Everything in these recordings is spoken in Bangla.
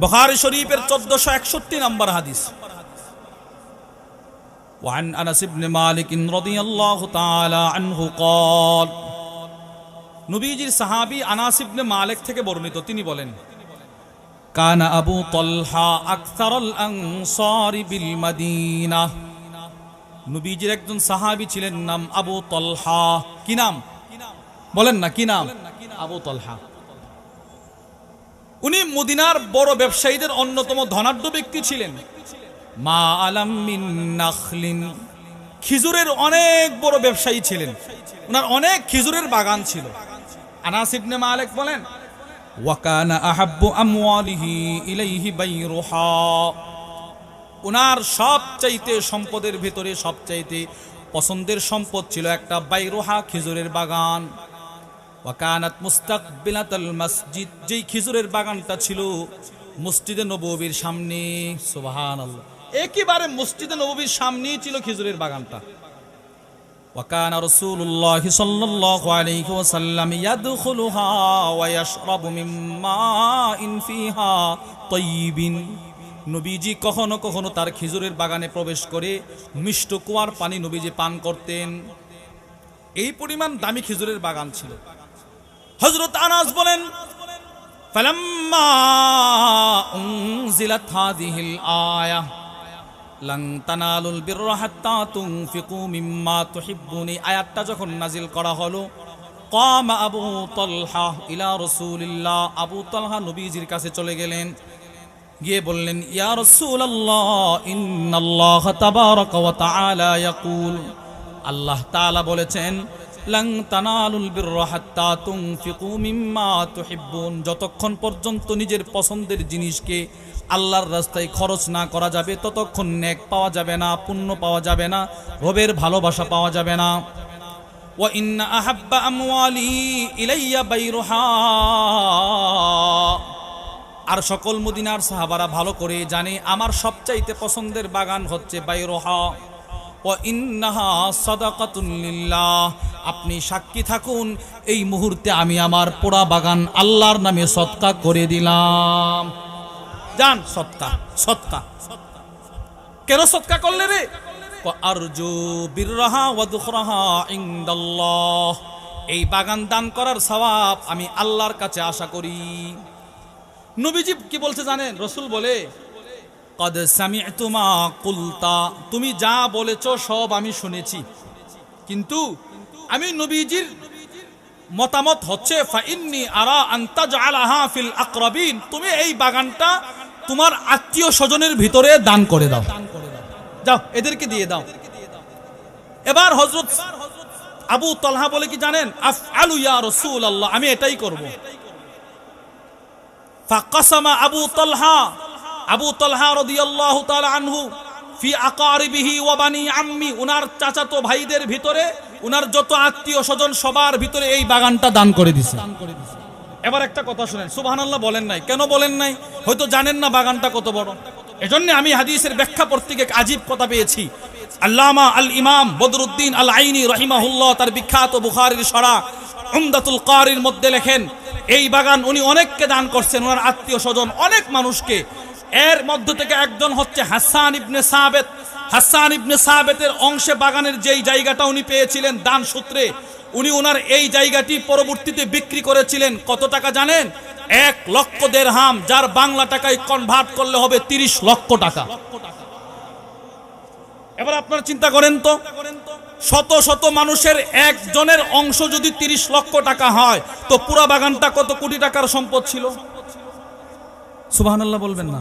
বুখারী শরীফের 1461 নম্বর হাদিস। وعن أنس بن مالك رضي الله تعالى عنه قال নবীজির সাহাবী আনাস ইবনে মালিক থেকে বর্ণিত, তিনি বলেন, কানা আবু তালহা আকসারুল আনসারি বিল মদিনা। নবীজির একজন সাহাবী ছিলেন, নাম আবু তালহা। কি নাম বলেন না, কি নাম? আবু তালহা। উনি মদিনার বড় ব্যবসায়ীদের অন্যতম ধনাঢ্য ব্যক্তি ছিলেন। মা আলাম মিন নাখলিন, খেজুরের অনেক বড় ব্যবসায়ী ছিলেন, ওনার অনেক খেজুরের বাগান ছিল। আনাস ইবনে মালিক বলেন, ওয়া কানা আহাব্বু আমওয়ালিহি ইলাইহি বাইরুহা। ওনার সবচাইতে সম্পদের ভিতরে সবচাইতে পছন্দের সম্পদ ছিল একটা বাইরুহা, খেজুরের বাগান। ওয়া কানাত মুস্তাকবিলাতাল মসজিদ, যেই খেজুরের বাগানটা ছিল মসজিদে নববীর সামনে। সুবহানাল্লাহ, একেবারে মসজিদে নববীর সামনেই ছিল খেজুরের বাগানটা। وكان رسول الله صلى الله عليه وسلم يدخلها ويشرب من ماء فيها طيب। নবীজি কখনো কখনো তার খেজুরের বাগানে প্রবেশ করে মিষ্ট কুয়ার পানি নবীজি পান করতেন। এই পরিমাণ দামি খেজুরের বাগান ছিল। হযরত আনাস বলেন, ফালাম্মা উনজিলাত হাযিহিল আয়া লান তানালুল বিররা হাত্তা তুনফিকু মিম্মা তুহিব্বুন, আয়াতটা যখন নাজিল করা হলো, কামা আবু তালহা ইলা রাসূলিল্লাহ, আবু তালহা নবীজির কাছে চলে গেলেন, গিয়ে বললেন, ইয়া রাসূলুল্লাহ ইন্নাল্লাহ তাবারাকা ওয়া তাআলা ইয়াকুল, আল্লাহ তাআলা বলেছেন, লান তানালুল বিররা হাত্তা তুনফিকু মিম্মা তুহিব্বুন, যতক্ষণ পর্যন্ত নিজের পছন্দের জিনিসকে আল্লাহর রাস্তায় খরচ না করা যাবে ততক্ষণ নেক পাওয়া যাবে না, পুণ্য পাওয়া যাবে না, রবের ভালোবাসা পাওয়া যাবে না। ওয়া ইন্না আহাব্বা আমওয়ালি ইলাইয়া বাইরুহা, আর সকল মদিনার সাহাবারা ভালো করে জানে আমার সবচাইতে পছন্দের বাগান হচ্ছে বাইরুহা। ওয়া ইন্নাহা সাদাকাতুন লিল্লাহ, আপনি সাক্ষী থাকুন, এই মুহূর্তে আমি আমার পুরা বাগান আল্লাহর নামে সদকা করে দিলাম। জান, সদকা। সদকা কেন সদকা করলে রে? আরজু বিররাহা ওয়া দুখরাহা ইনদাল্লাহ, এই বাগান দান করার সওয়াব আমি আল্লাহর কাছে আশা করি। নবীজি কি বলছে জানেন? রাসূল বলে, কদ সামি'তু মা কুলতা, তুমি যা বলেছো সব আমি শুনেছি, কিন্তু আমি নবীজির মতামত হচ্ছে ফা ইন্নী আরা আন তাজআলাহা ফিল আকরাবিন, তুমি এই বাগানটা তোমার আত্মীয় স্বজনের ভিতরে দান করে দাও, যাও এদেরকে দিয়ে দাও। এবার হযরত আবু তালহা বলে কি জানেন? আফআলু ইয়া রাসূলুল্লাহ, আমি এটাই করব। ফাকাসামা আবু তালহা রাদিয়াল্লাহু তাআলা আনহু ফি আকারিবিহি ওয়া বানি আম্মি, উনার চাচাতো ভাইদের ভিতরে, উনার যত আত্মীয় স্বজন সবার ভিতরে এই বাগানটা দান করে দিয়েছে। এবার একটা কথা শুনেন, সুবহানাল্লাহ বলেন নাই। কেন বলেন নাই? হয়তো জানেন না বাগানটা কত বড়। এজন্য আমি হাদিসের ব্যাখ্যা পড়তে গিয়ে আজীব কথা পেয়েছি। আল্লামা আল ইমাম বদরুদ্দিন আল আইনি রাহিমাহুল্লাহ তার বিখ্যাত বুখারীর শরহ উমদাতুল কারির মধ্যে লেখেন, এই বাগান উনি অনেককে দান করছেন, ওনার আত্মীয় স্বজন অনেক মানুষকে। এর মধ্য থেকে একজন হচ্ছে হাসান ইবনে সাবিত। হাসান ইবনে সাবিতের অংশে বাগানের যেই জায়গাটা উনি পেয়েছিলেন দান সূত্রে, উনি ওনার এই জায়গাটি পরবর্তীতে বিক্রি করেছিলেন। কত টাকা জানেন? 1 লক্ষ দিরহাম, যার বাংলা টাকায় কনভার্ট করলে হবে 30 লক্ষ টাকা। এবার আপনারা চিন্তা করেন তো, শত শত মানুষের একজনের অংশ যদি 30 লক্ষ টাকা হয়, তো পুরো বাগানটা কত কোটি টাকার সম্পদ ছিল? সুবহানাল্লাহ বলবেন না?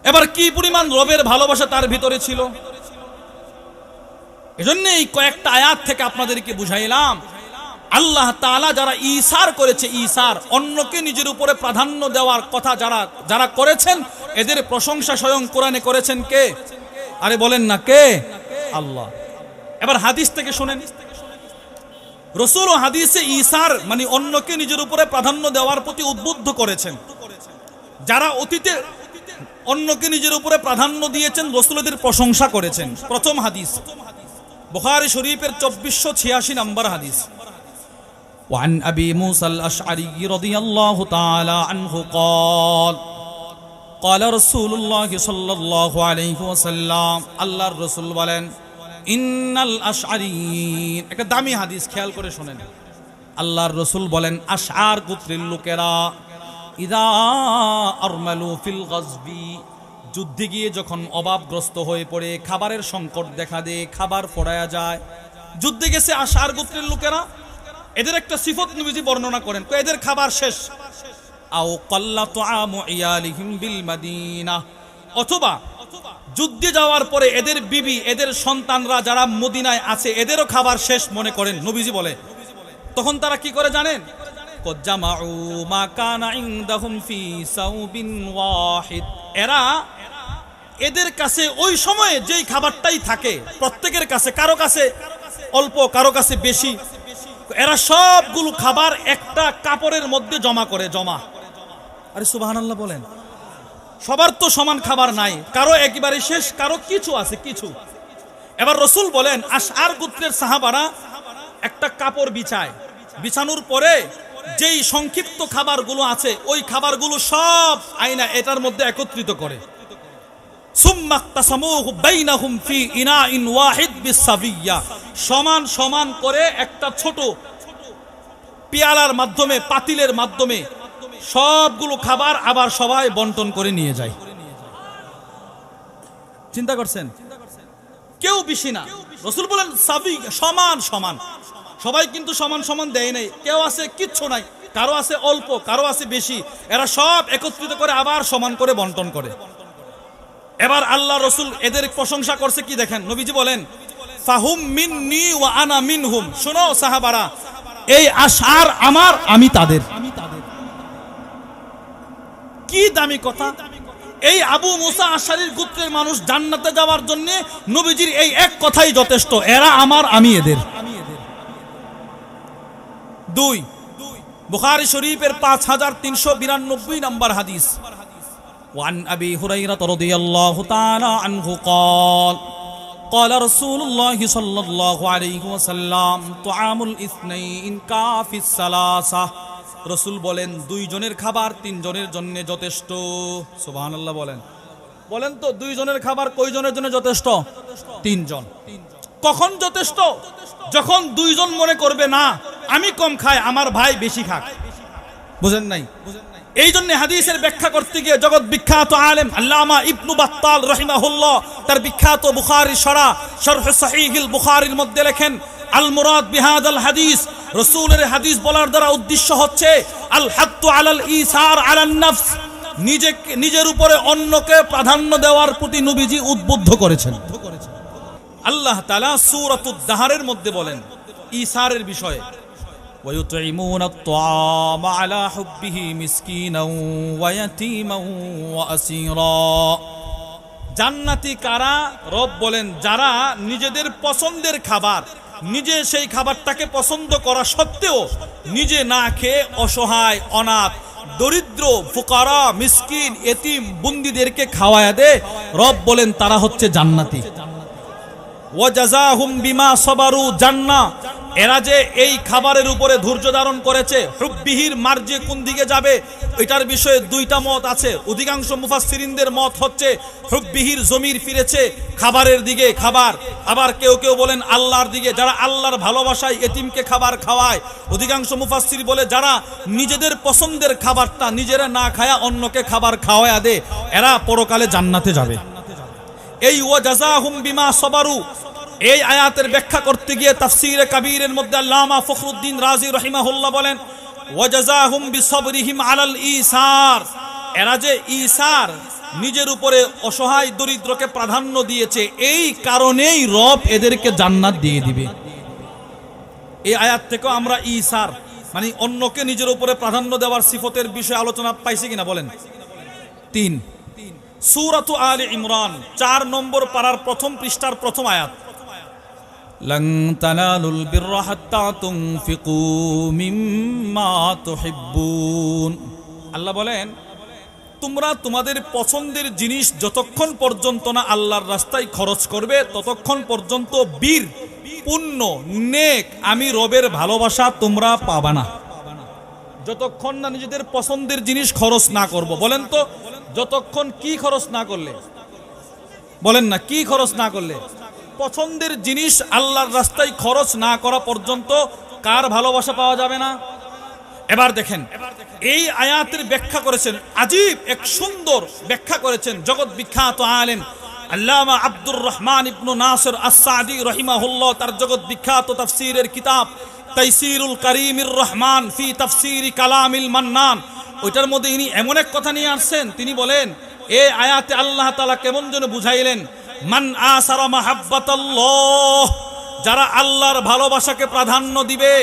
এবার কি পরিমাণ রবের ভালোবাসা তার ভিতরে ছিল। এজন্য এই কয়েকটা আয়াত থেকে আপনাদেরকে বুঝাইলাম, আল্লাহ তাআলা যারা ঈসার করেছে, ঈসার অন্যকে নিজের উপরে প্রাধান্য দেওয়ার কথা যারা করেছেন, এদের প্রশংসা স্বয়ং কোরআনে করেছেন কে? আরে বলেন না কে? আল্লাহ। এবার হাদিস থেকে শুনেন, রাসূল হাদিসে ঈসার মানে অন্যকে নিজের উপরে প্রাধান্য দেওয়ার প্রতি উদ্বুদ্ধ করেছেন। যারা অতীতে অন্যকে নিজের উপরে প্রাধান্য দিয়েছেন, রাসূলদের প্রশংসা করেছেন। প্রথম হাদিস বুখারী শরীফের 2486 নম্বর হাদিস। وعن أبي موسى الأشعري رضي الله تعالى عنه قال ক্বালা রাসূলুল্লাহ সাল্লাল্লাহু আলাইহি ওয়াসাল্লাম, আল্লাহর রাসূল বলেন, ইন্নাল আশআরিন, একটা দামি হাদিস, খেয়াল করে শুনেন। আল্লাহর রাসূল বলেন, আশআর গোত্রের লোকেরা ইদা আরমালু ফিল গাজবি, যুদ্ধে গিয়ে যখন অভাবগ্রস্ত হয়ে পড়ে, খাবারের সংকট দেখা দেয়, খাবার ফুরায়া যায়, যুদ্ধে গেছে আশআর গোত্রের লোকেরা, এদের একটা সিফত নবীজি বর্ণনা করেন, এদের খাবার শেষ। আও ক্বাল্লা তুআমু ইয়ালিহিম বিল মাদিনা, অথবা যুদ্ধে যাওয়ার পরে এদের বিবি, এদের সন্তানরা যারা মদিনায় আছে, এদেরও খাবার শেষ মনে করেন নবীজি বলে। তখন তারা কি করে জানেন? কদ জামাউ মা কানা ইনদাহুম ফি সাউবিন ওয়াহিদ, এরা এদের কাছে ওই সময়ে যেই খাবারটাই থাকে প্রত্যেকের কাছে, কারো কাছে অল্প, কারো কাছে বেশি, এরা সবগুলো খাবার একটা কাপড়ের মধ্যে জমা করে, জমা। আরে সুবহানাল্লাহ বলেন। সবার তো সমান খাবার নাই, কারো একেবারে শেষ, কারো কিছু আছে, কিছু। এবার রাসূল বলেন, আশআর গোত্রের সাহাবারা একটা কাপড় বিছায়, বিছানোর পরে যেই সংক্ষিপ্ত খাবারগুলো আছে ওই খাবারগুলো সব আয়না এটার মধ্যে একত্রিত করে, সুম্মা তাসামুহু বাইনাহুম ফি ইনাইন ওয়াহিদ বিসাবিয়্যা, সমান সমান করে একটা ছোট পেয়ালার মাধ্যমে, পাতিলের মাধ্যমে সবগুলো খাবার আবার সবাই বন্টন করে নিয়ে যায়। চিন্তা করছেন? কেউ বেশি না। রাসূল বলেন সাবি, সমান সমান, সবাই কিন্তু সমান সমান দেয় নাই, কেউ আছে কিচ্ছু নাই, কারো আছে অল্প, কারো আছে বেশি, এরা সব একত্রিত করে আবার সমান করে বন্টন করে। এবার আল্লাহ রাসূল এদের প্রশংসা করছে কি দেখেন, নবীজি বলেন, ফাহুম মিন্নি ওয়া আনা মিনহুম, শোনো সাহাবারা, এই আশআর আমার, আমি তাদের। কি দামি কথা! এই আবু মুসা আশআরীর গোত্রের মানুষ জান্নাতে যাওয়ার জন্য নবীজির এই এক কথাই যথেষ্ট, এরা আমার, আমি এদের। 2 বুখারী শরীফের 5392 নম্বর হাদিস, ওয়ান আবি হুরায়রা রাদিয়াল্লাহু তাআলা আনহু قال قال رسول الله صلى الله عليه وسلم طعام الاثنين كافي الثلاثه, রাসূল বলেন দুইজনের খাবার তিনজনের জন্য যথেষ্ট। সুবহানাল্লাহ বলেন। বলেন তো দুইজনের খাবার কয়জনের জন্য যথেষ্ট? তিনজন। কখন যথেষ্ট? যখন দুইজন মনে করবে না আমি কম খাই, আমার ভাই বেশি খাক। বুঝেন নাই? এই জন্য হাদিসের ব্যাখ্যা করতে গিয়ে জগৎ বিখ্যাত আলেম আল্লামা ইবনু বাত্তাল রাহিমাহুল্লাহ তার বিখ্যাত বুখারী শরহ সহিহুল বুখারীর মধ্যে লেখেন, আল মুরাদ বিহাদাল হাদিস, রাসূলের হাদিস বলার দ্বারা উদ্দেশ্য হচ্ছে আল হাত্তু আলাল ইসার আলান নফস, নিজের উপরে অন্যকে প্রাধান্য দেওয়ার প্রতি নবীজি উদ্বুদ্ধ করেছেন। আল্লাহ তাআলা সূরাতুদ দাহরের মধ্যে বলেন ইসারের বিষয়ে, وَيُطْعِمُونَ الطَّعَامَ عَلَى حُبِّهِ مِسْكِينًا وَيَتِيمًا وَأَسِيرًا, জান্নাতি কারা? রব বলেন যারা নিজেদের পছন্দের খাবার, নিজে সেই খাবারটাকে পছন্দ করা সত্ত্বেও নিজে না খেয়ে অসহায়, অনাথ, দরিদ্র, ফুকারা, মিসকিন, এতিম, বন্দীদেরকে খাওয়ায়া দে, রব বলেন তারা হচ্ছে জান্নাতি। ওয়াজাযাহুম বিমা সাবারু জান্নাহ, এরা যে এই খাবারের উপরে ধৈর্য ধারণ করেছে, হুব্বিহির মার্জে কোন দিকে যাবে এটার বিষয়ে দুইটা মত আছে। অধিকাংশ মুফাসসিরিনদের মত হচ্ছে হুব্বিহির জমির ফিরেছে খাবারের দিকে, খাবার। আবার কেউ কেউ বলেন আল্লাহর দিকে, যারা আল্লাহর ভালোবাসায় এতিমকে খাবার খাওয়ায়। অধিকাংশ মুফাসসির বলে যারা নিজেদের পছন্দের খাবারটা নিজেরা না খায়া অন্যকে খাবার খাওয়ায়া দে, এরা পরকালে জান্নাতে যাবে। এই ওয়াজাযাহুম বিমা সাবারু, এই আয়াতের ব্যাখ্যা করতে গিয়ে তাফসীরে কাবীরের মধ্যে আল্লামা ফখরুদ্দীন রাজি রাহিমাহুল্লাহ বলেন, ওয়াজাযাহুম বিসবরিহিম আলাল ইসার, এরা যে ইসার, নিজের উপরে অসহায় দরিদ্রকে প্রাধান্য দিয়েছে, এই কারণেই রব এদেরকে জান্নাত দিয়ে দিবে। এই আয়াত থেকে আমরা ইসার মানে অন্যকে নিজের উপরে প্রাধান্য দেওয়ার সিফতের বিষয়ে আলোচনা পাইছি কিনা বলেন? 3 সূরাতু আলে ইমরান 4 নম্বর পারার প্রথম পৃষ্ঠার প্রথম আয়াত, লন তানালুল বিররা হাত্তা তুনফিকু মিম্মা তুহিব্বুন, আল্লাহ বলেন তোমরা তোমাদের পছন্দের জিনিস যতক্ষণ পর্যন্ত না আল্লাহর রাস্তায় খরচ করবে ততক্ষণ পর্যন্ত বীর, পুণ্য, নেক, আমি রবের ভালোবাসা তোমরা পাবা না, যতক্ষণ না নিজেদের পছন্দের জিনিস খরচ না করব। বলেন তো যতক্ষণ কি খরচ না করলে, বলেন না, কি খরচ না করলে, পছন্দের জিনিস আল্লাহর রাস্তায় খরচ না করা পর্যন্ত কার ভালোবাসা পাওয়া যাবে না? এবার দেখেন, এই আয়াতের ব্যাখ্যা করেছেন, আজীব এক সুন্দর ব্যাখ্যা করেছেন জগৎ বিখ্যাত আলেম আল্লামা আব্দুর রহমান ইবনু নাসির আস-সাদি রাহিমাহুল্লাহ। তার জগৎ বিখ্যাত তাফসীরের কিতাব তাইসিরুল কারীমির রহমান ফি তাফসীরি কালামিল মান্নান, ওইটার মধ্যে ইনি এমন এক কথা নিয়ে আসছেন, তিনি বলেন এই আয়াতে আল্লাহ তাআলা কেমন যেন বুঝাইলেন, মান আসারা মাহাব্বাতাল্লাহ, যারা আল্লাহর ভালোবাসাকে প্রাধান্য দিবে,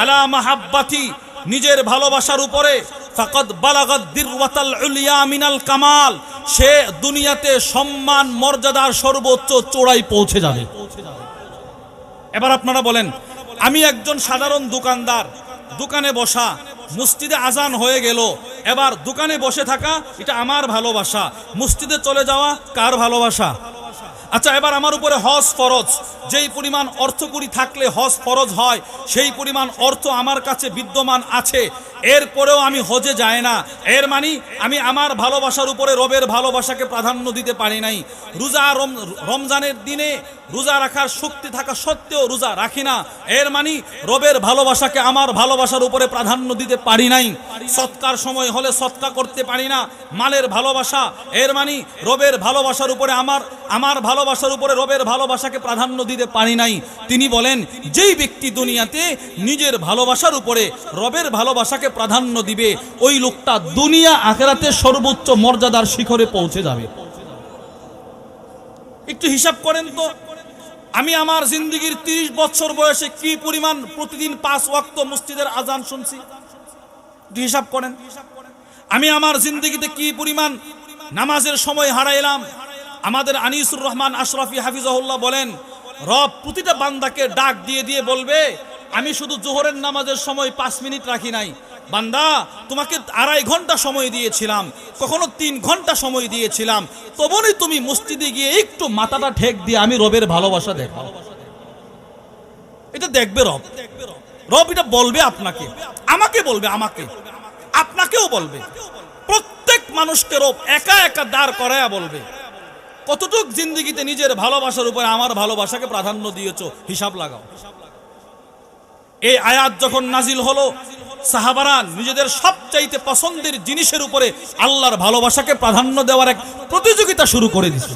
আলা মাহাব্বাতি, নিজের ভালোবাসার উপরে, ফাকাদ বালাগাদ দিরওয়াতাল উলিয়া মিনাল কামাল, সে দুনিয়াতে সম্মান মর্যাদার সর্বোচ্চ চূড়ায় পৌঁছে যাবে। এবার আপনারা বলেন, আমি একজন সাধারণ দোকানদার, দোকানে বসা, মসজিদে আজান হয়ে গেল, এবার দোকানে বসে থাকা এটা আমার ভালোবাসা, মসজিদে চলে যাওয়া কার ভালোবাসা? আচ্ছা, এবার আমার উপরে হজ ফরজ, যেই পরিমাণ অর্থকড়ি থাকলে হজ ফরজ হয় সেই পরিমাণ অর্থ আমার কাছে বিদ্যমান আছে, এরপরেও আমি হজে যাই না, এর মানে আমি আমার ভালোবাসার উপরে রবের ভালোবাসাকে প্রাধান্য দিতে পারি নাই। রমজানের দিনে রোজা রাখার শক্তি থাকা সত্ত্বেও রোজা রাখি না, এর মানে রবের ভালোবাসাকে আমার ভালোবাসার উপরে প্রাধান্য দিতে পারি নাই। সৎকার সময় হলে সৎকা করতে পারি না, মালের ভালোবাসা, এর মানে রবের ভালোবাসার উপরে আমার ভালোবাসার উপরে রবের ভালোবাসাকে প্রাধান্য দিতে পারি নাই। তিনি বলেন, যেই ব্যক্তি দুনিয়াতে নিজের ভালোবাসার উপরে রবের ভালোবাসাকে প্রাধান্য দিবে, ওই লোকটা দুনিয়া আখিরাতে সর্বোচ্চ মর্যাদার শিখরে পৌঁছে যাবে। একটু হিসাব করেন তো, আমি আমার জিন্দেগির 30 বছর বয়সে কি পরিমাণ প্রতিদিন 5 ওয়াক্ত মসজিদের আজান শুনছি, হিসাব করেন। আমি আমার জিন্দেগিতে কি পরিমাণ নামাজের সময় হারাইলাম। আমাদের আনিসুর রহমান আশরাফি হাফিজাহুল্লাহ বলেন, রব প্রতিটা বান্দাকে ডাক দিয়ে দিয়ে বলবে, আমি শুধু জোহরের নামাজের সময় 5 মিনিট রাখি নাই, বান্দা তোমাকে 2.5 ঘন্টা সময় দিয়েছিলাম, কখনো 3 ঘন্টা সময় দিয়েছিলাম, তবুই তুমি মসজিদে গিয়ে একটু মাথাটা ঠেক দিয়ে আমি রবের ভালোবাসা দেখাও। এটা দেখবে রব, রব এটা বলবে আপনাকে, আমাকে বলবে, আমাকে, আপনাকেও বলবে। প্রত্যেক মানুষকে রব একা একা দাঁড় করায়া বলবে, কতটুক জিন্দেগিতে নিজের ভালোবাসার উপরে আমার ভালোবাসাকে প্রাধান্য দিয়েছো, হিসাব লাগাও। এই আয়াত যখন নাজিল হলো, সাহাবারা নিজেদের সবচাইতে পছন্দের জিনিসের উপরে আল্লাহর ভালোবাসাকে প্রাধান্য দেওয়ার এক প্রতিযোগিতা শুরু করে দিয়েছে।